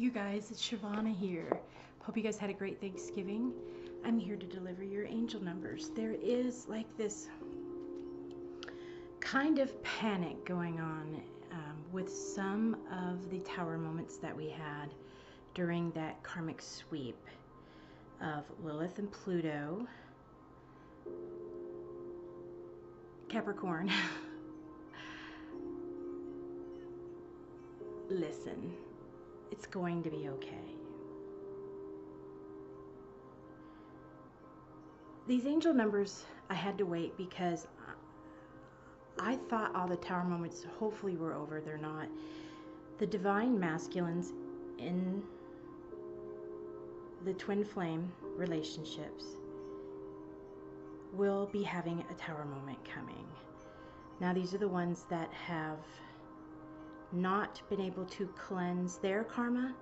you guys, it's Shavanna here. Hope you guys had a great Thanksgiving. I'm here to deliver your angel numbers. There is like this kind of panic going on with some of the tower moments that we had during that karmic sweep of Lilith and Pluto, Capricorn. Listen, it's going to be okay. These angel numbers, I had to wait because I thought all the tower moments hopefully were over. They're not. The divine masculines in the twin flame relationships will be having a tower moment coming. Now these are the ones that have not been able to cleanse their karma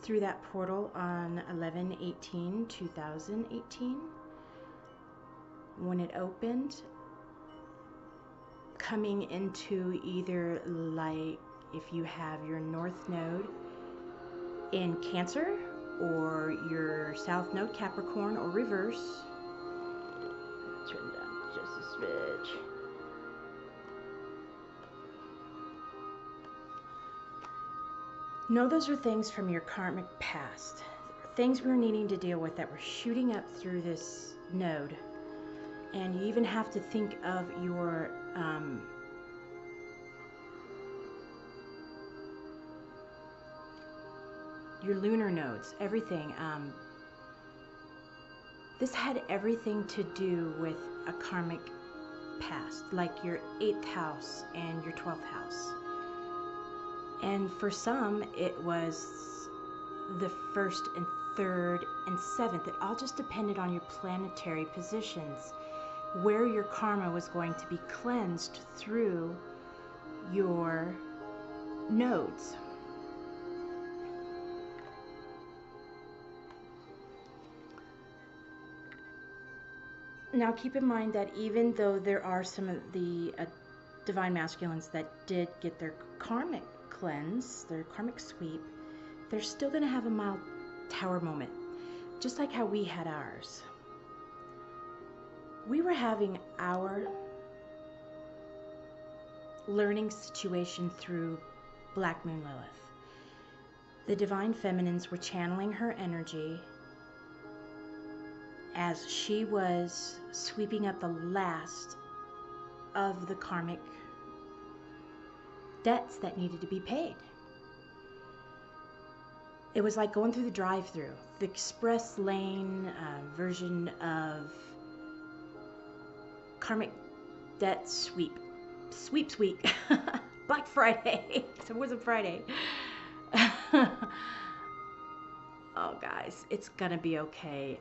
through that portal on 11/18/2018 when it opened, coming into either, like, if you have your north node in Cancer or your south node Capricorn or reverse. Turn down just a smidge. No, those are things from your karmic past. Things we're needing to deal with that were shooting up through this node. And you even have to think of your lunar nodes, everything. This had everything to do with a karmic past, like your 8th house and your 12th house. And for some, it was the 1st and 3rd and 7th. It all just depended on your planetary positions, where your karma was going to be cleansed through your nodes. Now keep in mind that even though there are some of the divine masculines that did get their karmic cleanse, their karmic sweep, they're still going to have a mild tower moment, just like how we had ours. We were having our learning situation through Black Moon Lilith. The divine feminines were channeling her energy as she was sweeping up the last of the karmic debts that needed to be paid. It was like going through the drive-through, the express lane version of karmic debt sweep. Sweeps week. Black Friday. So it wasn't Friday. Oh guys, it's gonna be okay.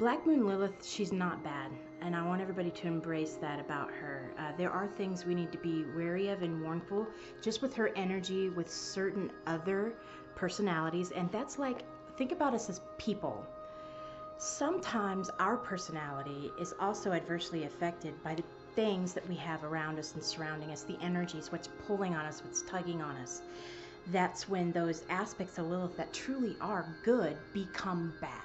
Black Moon Lilith, she's not bad, and I want everybody to embrace that about her. There are things we need to be wary of and warnful, just with her energy, with certain other personalities, and that's like, think about us as people. Sometimes our personality is also adversely affected by the things that we have around us and surrounding us, the energies, what's pulling on us, what's tugging on us. That's when those aspects of Lilith that truly are good become bad.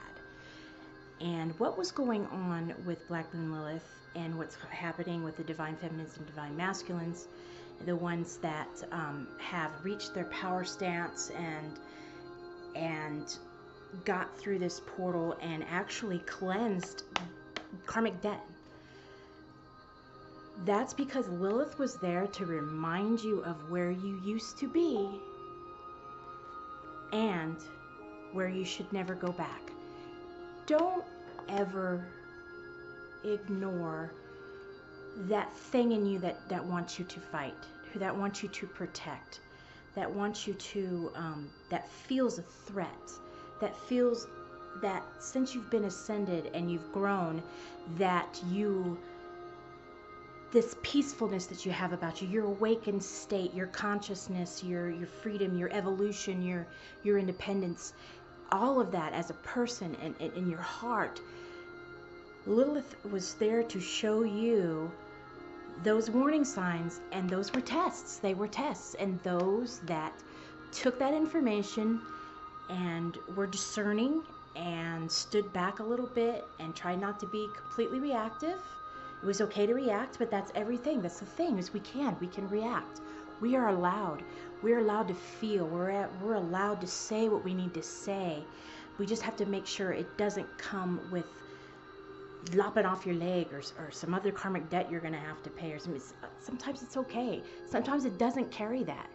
And what was going on with Black Moon Lilith and what's happening with the divine feminines and divine masculines, the ones that have reached their power stance and got through this portal and actually cleansed karmic debt. That's because Lilith was there to remind you of where you used to be and where you should never go back. Don't ever ignore that thing in you that wants you to fight, that wants you to protect, that wants you to, that feels a threat, that feels that since you've been ascended and you've grown, that this peacefulness that you have about you, your awakened state, your consciousness, your freedom, your evolution, your independence, all of that as a person and in your heart, Lilith was there to show you those warning signs, and those were tests. They were tests. And those that took that information and were discerning and stood back a little bit and tried not to be completely reactive. It was okay to react, but that's everything. That's the thing, is we can react. We are allowed. We're allowed to feel. We're allowed to say what we need to say. We just have to make sure it doesn't come with lopping off your leg or some other karmic debt you're going to have to pay, or something. Sometimes it's okay. Sometimes it doesn't carry that.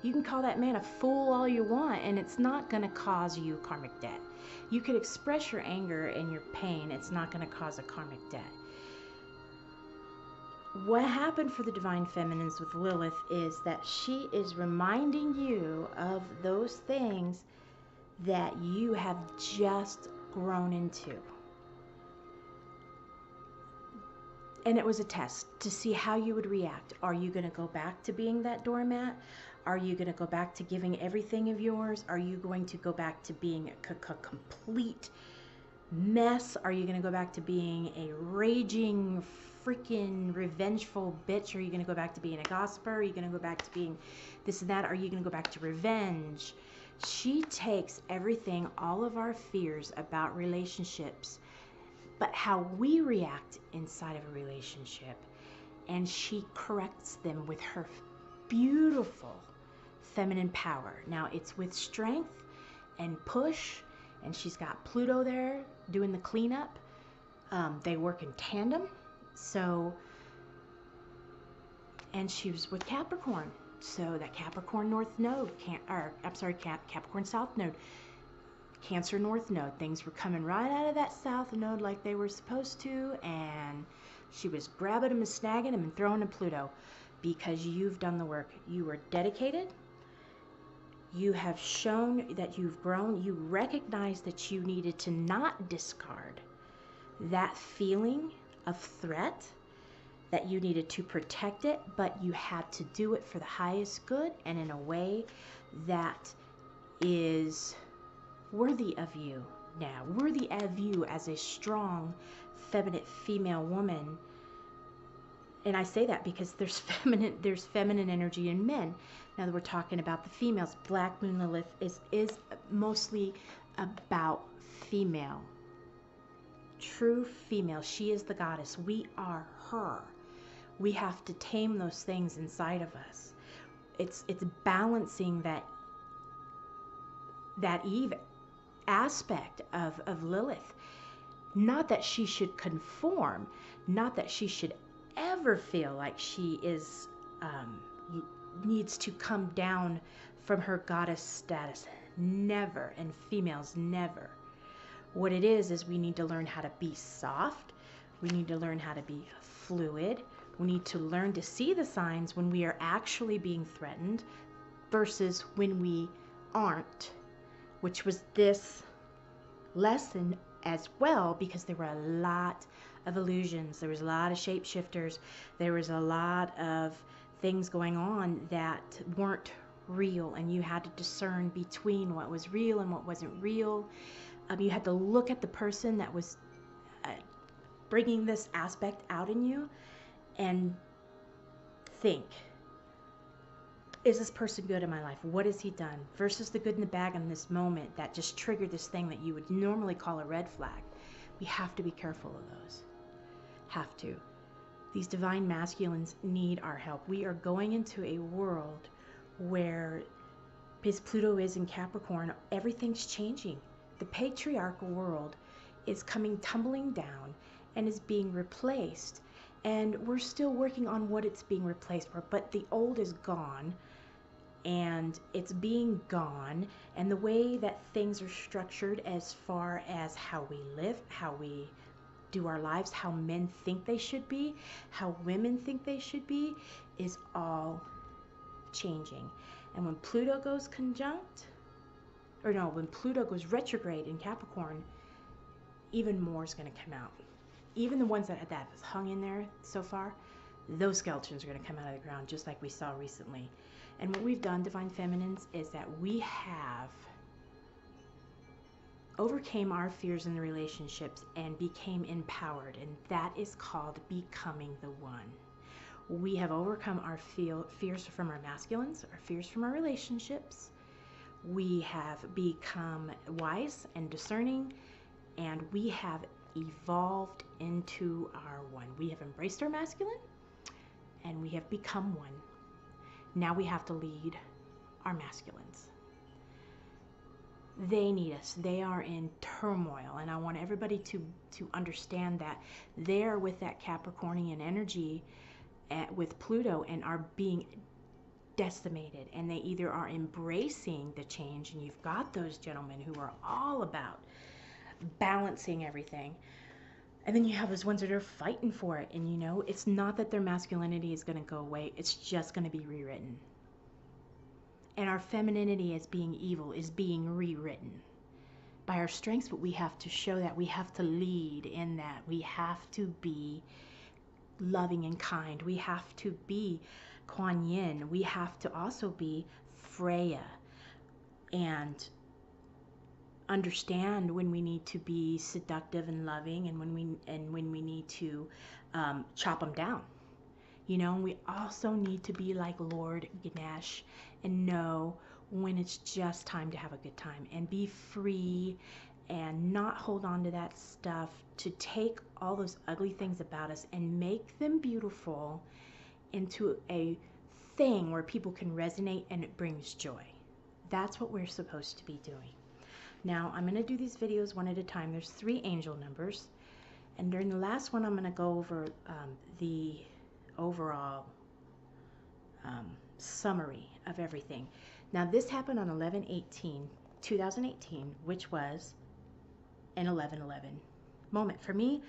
You can call that man a fool all you want, and it's not going to cause you karmic debt. You could express your anger and your pain. It's not going to cause a karmic debt. What happened for the Divine Feminines with Lilith is that she is reminding you of those things that you have just grown into. And it was a test to see how you would react. Are you going to go back to being that doormat? Are you going to go back to giving everything of yours? Are you going to go back to being a complete mess? Are you going to go back to being a raging, freaking revengeful bitch? Are you going to go back to being a gossiper? Are you going to go back to being this and that? Are you going to go back to revenge? She takes everything, all of our fears about relationships, but how we react inside of a relationship, and she corrects them with her beautiful feminine power. Now it's with strength and push, and she's got Pluto there doing the cleanup. They work in tandem. So, and she was with Capricorn. So that Capricorn North Node, Capricorn South Node, Cancer North Node, things were coming right out of that South Node like they were supposed to, and she was grabbing them and snagging them and throwing to Pluto, because you've done the work. You were dedicated. You have shown that you've grown. You recognize that you needed to not discard that feeling of threat, that you needed to protect it, but you had to do it for the highest good and in a way that is worthy of you now, worthy of you as a strong, feminine female woman. And I say that because there's feminine energy in men. Now that we're talking about the females, Black Moon Lilith is mostly about female, true female. She is the goddess. We are her. We have to tame those things inside of us. It's balancing that Eve aspect of Lilith. Not that she should conform, not that she should ever feel like she is needs to come down from her goddess status. Never. And females, never. What it is we need to learn how to be soft. We need to learn how to be fluid. We need to learn to see the signs when we are actually being threatened versus when we aren't, which was this lesson as well, because there were a lot of illusions. There was a lot of shapeshifters. There was a lot of things going on that weren't real, and you had to discern between what was real and what wasn't real. You had to look at the person that was bringing this aspect out in you and think, is this person good in my life? What has he done? Versus the good and the bad in this moment that just triggered this thing that you would normally call a red flag. We have to be careful of those. Have to. These divine masculines need our help. We are going into a world where, because Pluto is in Capricorn, everything's changing. The patriarchal world is coming tumbling down and is being replaced. And we're still working on what it's being replaced for, but the old is gone, and it's being gone. And the way that things are structured as far as how we live, how we do our lives, how men think they should be, how women think they should be, is all changing. And when Pluto goes when Pluto goes retrograde in Capricorn, even more is going to come out. Even the ones that has hung in there so far, those skeletons are going to come out of the ground, just like we saw recently. And what we've done, Divine Feminines, is that we have overcame our fears in the relationships and became empowered, and that is called becoming the one. We have overcome our fears from our masculines, our fears from our relationships. We have become wise and discerning, and we have evolved into our one. We have embraced our masculine, and we have become one. Now we have to lead our masculines. They need us. They are in turmoil, and I want everybody to understand that they're with that Capricornian energy with Pluto and are being decimated, and they either are embracing the change, and you've got those gentlemen who are all about balancing everything, and then you have those ones that are fighting for it, and you know, it's not that their masculinity is going to go away, it's just going to be rewritten. And our femininity as being evil is being rewritten by our strengths, but we have to show that. We have to lead in that. We have to be loving and kind. We have to be Kuan Yin. We have to also be Freya and understand when we need to be seductive and loving, and when we need to chop them down. You know, we also need to be like Lord Ganesh and know when it's just time to have a good time and be free and not hold on to that stuff, to take all those ugly things about us and make them beautiful into a thing where people can resonate and it brings joy. That's what we're supposed to be doing. Now, I'm going to do these videos one at a time. There's 3 angel numbers, and during the last one I'm going to go over the overall summary of everything. Now, this happened on 11/18/2018, which was an 11/11 moment. For me,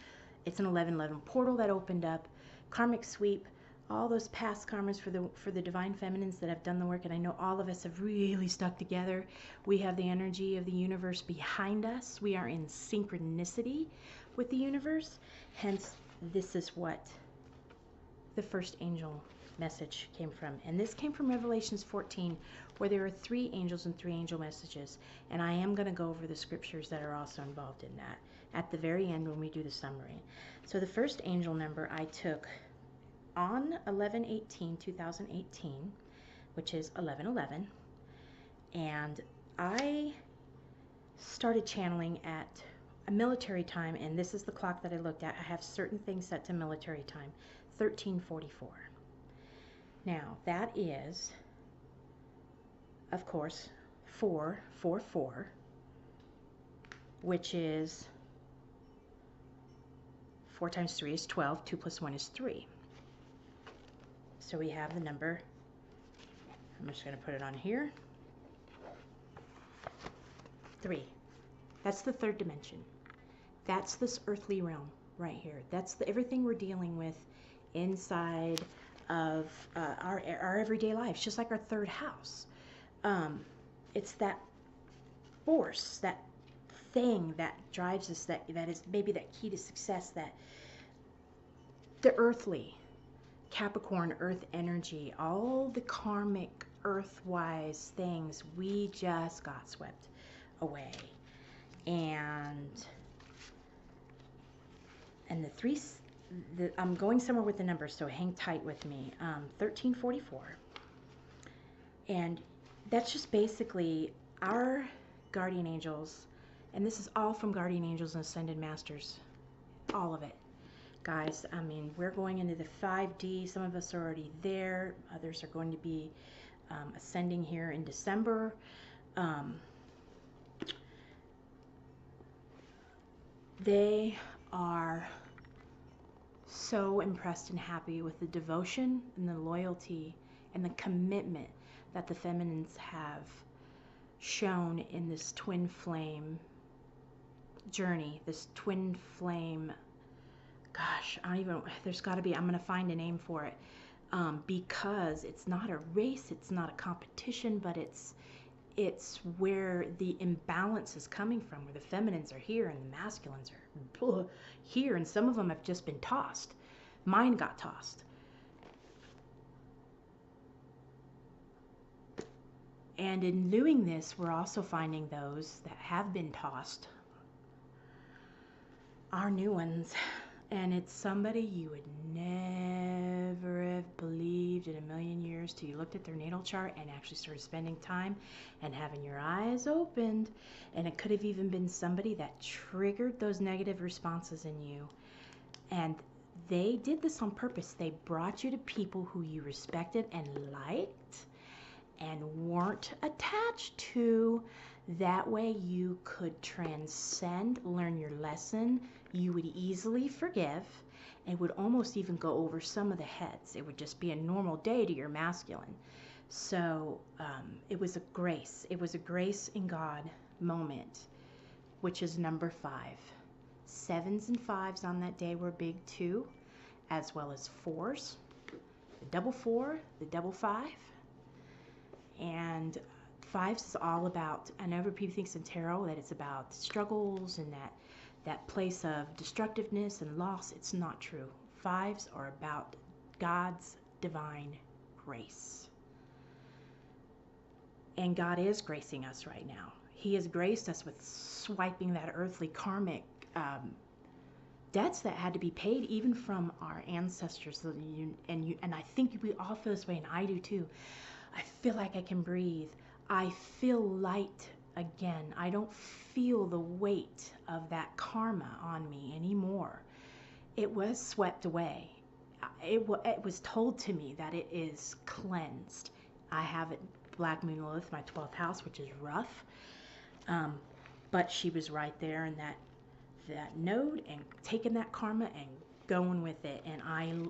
it's an 11/11 portal that opened up, karmic sweep, all those past karmas for the divine feminines that have done the work, and I know all of us have really stuck together. We have the energy of the universe behind us. We are in synchronicity with the universe. Hence, this is what the first angel message came from. And this came from Revelations 14, where there are 3 angels and 3 angel messages. And I am going to go over the scriptures that are also involved in that at the very end when we do the summary. So the first angel number I took on 11/18/2018, which is 11/11. And I started channeling at a military time, and this is the clock that I looked at. I have certain things set to military time, 13:44. Now, that is, of course, 444, which is 4 times 3 is 12, 2 plus 1 is 3. So we have the number, I'm just going to put it on here, 3. That's the 3rd dimension. That's this earthly realm right here. That's everything we're dealing with inside of our everyday lives, just like our 3rd house. It's that force, that thing that drives us, that is maybe that key to success, that the earthly, Capricorn, earth energy, all the karmic earth-wise things, we just got swept away. And the 3, I'm going somewhere with the numbers, so hang tight with me. 1344. And that's just basically our guardian angels, and this is all from guardian angels and ascended masters, all of it. Guys, I mean, we're going into the 5D. Some of us are already there. Others are going to be ascending here in December. They are so impressed and happy with the devotion and the loyalty and the commitment that the feminines have shown in this twin flame journey, this twin flame, gosh, I don't even, there's got to be, I'm going to find a name for it, because it's not a race, it's not a competition, but it's where the imbalance is coming from, where the feminines are here and the masculines are here, and some of them have just been tossed. Mine got tossed. And in doing this, we're also finding those that have been tossed are new ones. And it's somebody you would never have believed in a million years till you looked at their natal chart and actually started spending time and having your eyes opened. And it could have even been somebody that triggered those negative responses in you. And they did this on purpose. They brought you to people who you respected and liked and weren't attached to. That way you could transcend, learn your lesson. You would easily forgive and would almost even go over some of the heads. It would just be a normal day to your masculine. So it was a grace. It was a grace in God moment, which is number 5. 7s and 5s on that day were big too, as well as 4s, the double 4, the double 5. And 5s is all about, I know people think in tarot that it's about struggles and that place of destructiveness and loss. It's not true. 5s are about God's divine grace. And God is gracing us right now. He has graced us with swiping that earthly karmic debts that had to be paid even from our ancestors. And I think we all feel this way, and I do too. I feel like I can breathe. I feel light again. I don't feel the weight of that karma on me anymore. It was swept away. It was told to me that it is cleansed. I have it, Black Moon Lilith, my 12th house, which is rough. But she was right there in that node and taking that karma and going with it. And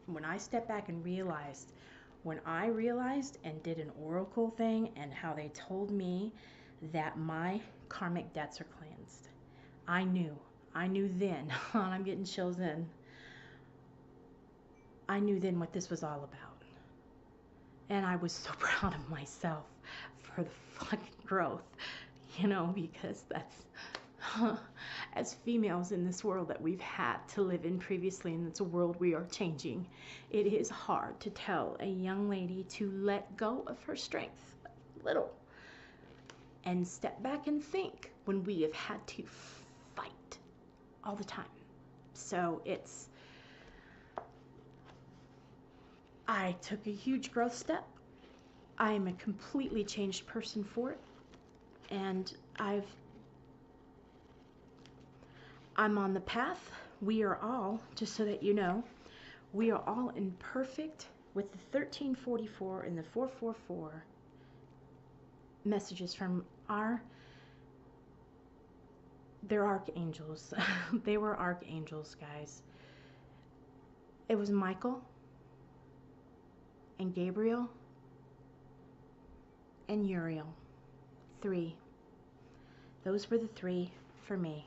when I stepped back and realized, when I realized and did an oracle thing and how they told me that my karmic debts are cleansed, I knew then, I'm getting chills in, I knew then what this was all about. And I was so proud of myself for the fucking growth, because that's, as females in this world that we've had to live in previously, and it's a world we are changing, it is hard to tell a young lady to let go of her strength a little and step back and think when we have had to fight all the time. So I took a huge growth step. I am a completely changed person for it, and I'm on the path. We are all, just so that you know, we are all in perfect with the 1344 and the 444 messages from they're archangels. They were archangels, guys. It was Michael and Gabriel and Uriel. 3. Those were the 3 for me.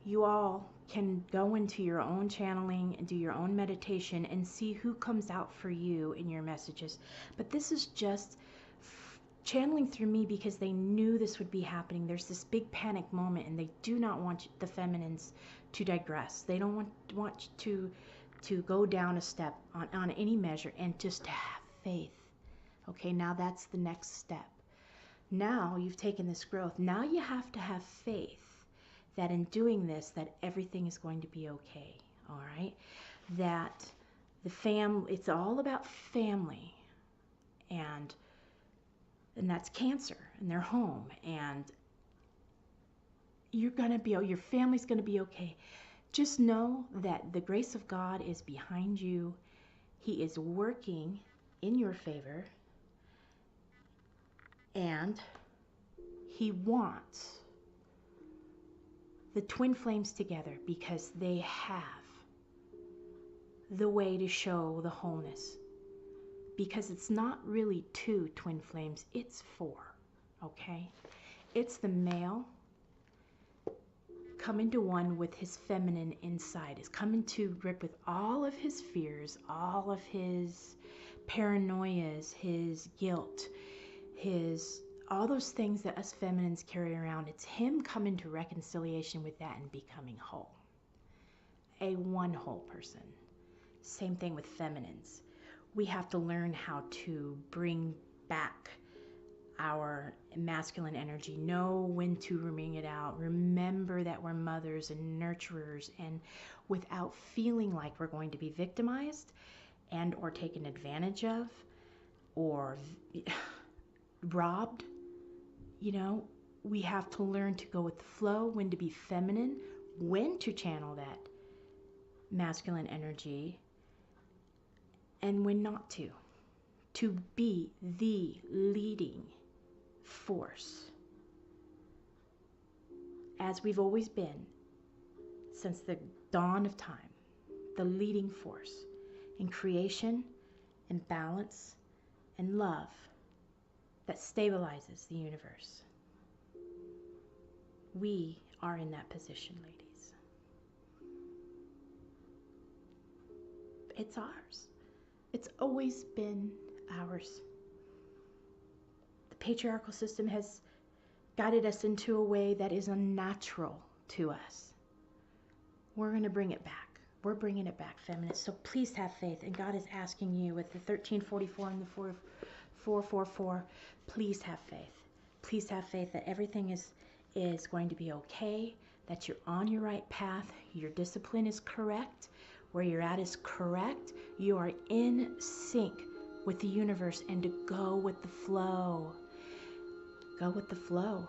You all can go into your own channeling and do your own meditation and see who comes out for you in your messages. But this is just channeling through me because they knew this would be happening. There's this big panic moment, and they do not want the feminines to digress. They don't want to go down a step on any measure, and just to have faith. Okay, now that's the next step. Now you've taken this growth. Now you have to have faith that in doing this, that everything is going to be okay. All right, that it's all about family, and that's Cancer and their home, and your family's gonna be okay. Just know that the grace of God is behind you. He is working in your favor, and he wants the twin flames together because they have the way to show the wholeness. Because it's not really 2 twin flames, it's 4, okay? It's the male coming to one with his feminine inside, is coming to grip with all of his fears, all of his paranoias, his guilt, all those things that us feminines carry around. It's him coming to reconciliation with that and becoming whole. A one whole person. Same thing with feminines. We have to learn how to bring back our masculine energy, know when to bring it out, remember that we're mothers and nurturers, and without feeling like we're going to be victimized and or taken advantage of or robbed. You know, we have to learn to go with the flow, when to be feminine, when to channel that masculine energy, and when not to be the leading force, as we've always been since the dawn of time, the leading force in creation and balance and love that stabilizes the universe. We are in that position, ladies. It's ours. It's always been ours. The patriarchal system has guided us into a way that is unnatural to us. We're going to bring it back. We're bringing it back, feminists. So please have faith. And God is asking you with the 1344 and the 4444, please have faith. Please have faith that everything is going to be okay, that you're on your right path, your discipline is correct, where you're at is correct, you are in sync with the universe, and to go with the flow. Go with the flow.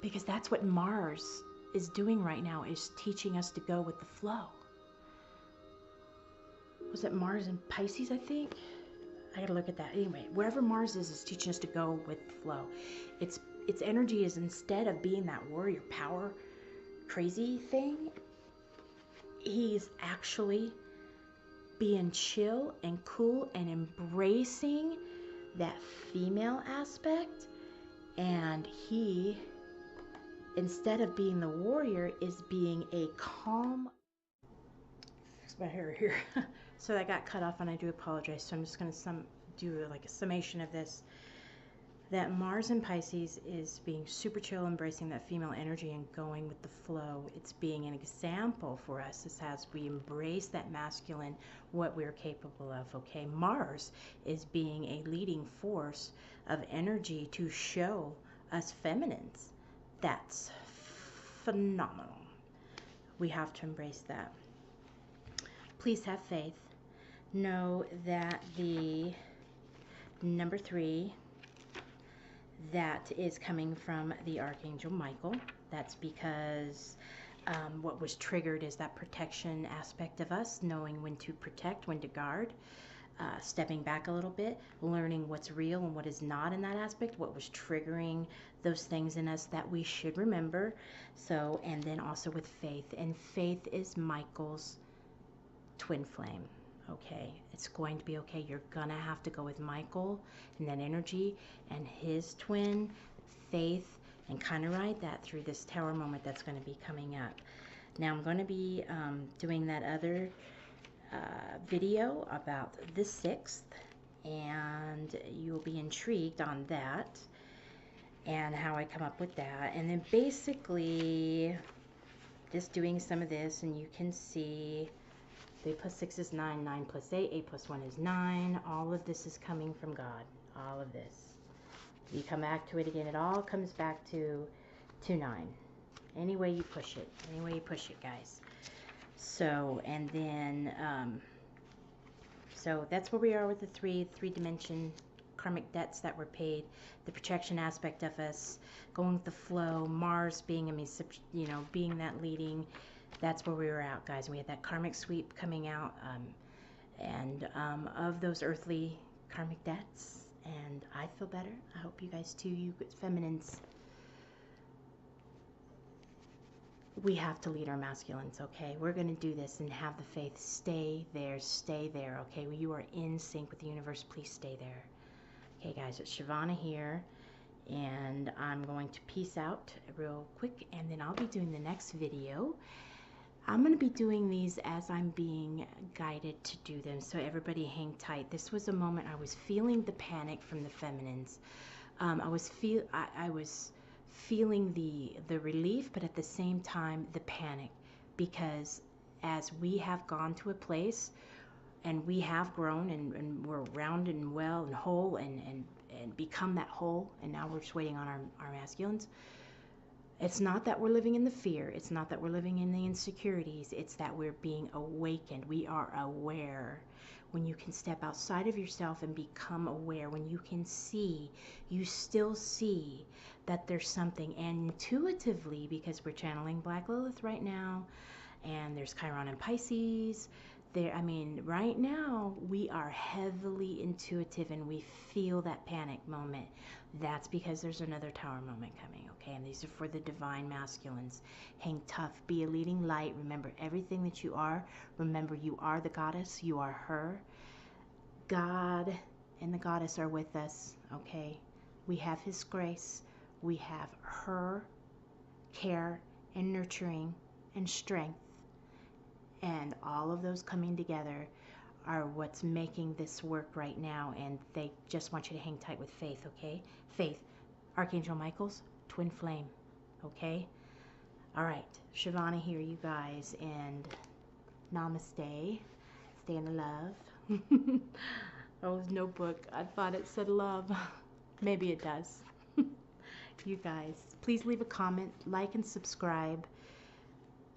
Because that's what Mars is doing right now, is teaching us to go with the flow. Was it Mars in Pisces, I think? I gotta look at that. Anyway, wherever Mars is teaching us to go with the flow. Its energy is, instead of being that warrior power crazy thing, he's actually being chill and cool and embracing that female aspect. And he, instead of being the warrior, is being a calm. Fix my hair here. So that got cut off, and I do apologize. So I'm just going to do like a summation of this. That Mars in Pisces is being super chill, embracing that female energy and going with the flow. It's being an example for us as we embrace that masculine, what we're capable of, okay? Mars is being a leading force of energy to show us feminines. That's phenomenal. We have to embrace that. Please have faith. Know that the number 3, that is coming from the Archangel Michael. That's because what was triggered is that protection aspect of us, knowing when to protect, when to guard, stepping back a little bit, learning what's real and what is not in that aspect, what was triggering those things in us that we should remember. So, and then also with faith. And faith is Michael's twin flame. Okay, it's going to be okay. You're gonna have to go with Michael and that energy and his twin, faith, and kind of ride that through this tower moment that's going to be coming up. Now I'm going to be doing that other video about the 6th, and you'll be intrigued on that and how I come up with that. And then basically just doing some of this, and you can see 3 plus 6 is 9, 9 plus 8, 8 plus 1 is 9. All of this is coming from God. All of this. You come back to it again, it all comes back to 9. Any way you push it. Any way you push it, guys. So, and then, so that's where we are with the three-dimension karmic debts that were paid, the protection aspect of us, going with the flow, Mars being, being that leading. That's where we were at, guys. We had that karmic sweep coming out, and of those earthly karmic debts, and I feel better. I hope you guys too, you feminines. We have to lead our masculines, okay? We're going to do this and have the faith. Stay there, okay? You are in sync with the universe. Please stay there. Okay, guys, it's Shavanna here, and I'm going to peace out real quick, and then I'll be doing the next video. I'm going to be doing these as I'm being guided to do them, so everybody hang tight. This was a moment I was feeling the panic from the feminines. I was feeling the relief, but at the same time the panic, because as we have gone to a place and we have grown and we're round and well and whole and become that whole, and now we're just waiting on our masculines, It's not that we're living in the fear. It's not that we're living in the insecurities. It's that we're being awakened. We are aware. When you can step outside of yourself and become aware, when you can see, you still see that there's something. And intuitively, because we're channeling Black Lilith right now, and there's Chiron and Pisces. I mean, right now we are heavily intuitive and we feel that panic moment. That's because there's another tower moment coming, okay? And these are for the divine masculines. Hang tough, be a leading light. Remember everything that you are. Remember you are the goddess, you are her. God and the goddess are with us, okay? We have his grace. We have her care and nurturing and strength. And all of those coming together are what's making this work right now. And they just want you to hang tight with faith, okay? Faith, Archangel Michael's twin flame, okay? All right, Shavanna here, you guys, and namaste. Stay in love. Oh, notebook. I thought it said love. Maybe it does. You guys, please leave a comment, like, and subscribe.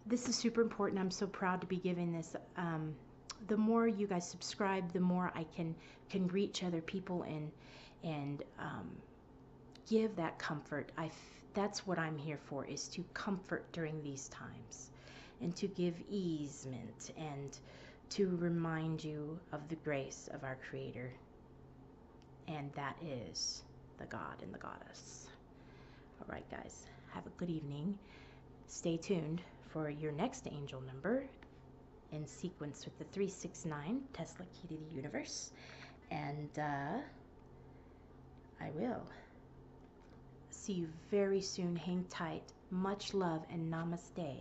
This is super important. I'm so proud to be giving this. The more you guys subscribe, the more I can reach other people and give that comfort. That's what I'm here for, is to comfort during these times, and to give easement, and to remind you of the grace of our Creator, and that is the God and the Goddess. All right, guys, have a good evening. Stay tuned for your next angel number in sequence with the 369 Tesla key to the universe. And I will see you very soon. Hang tight. Much love and namaste.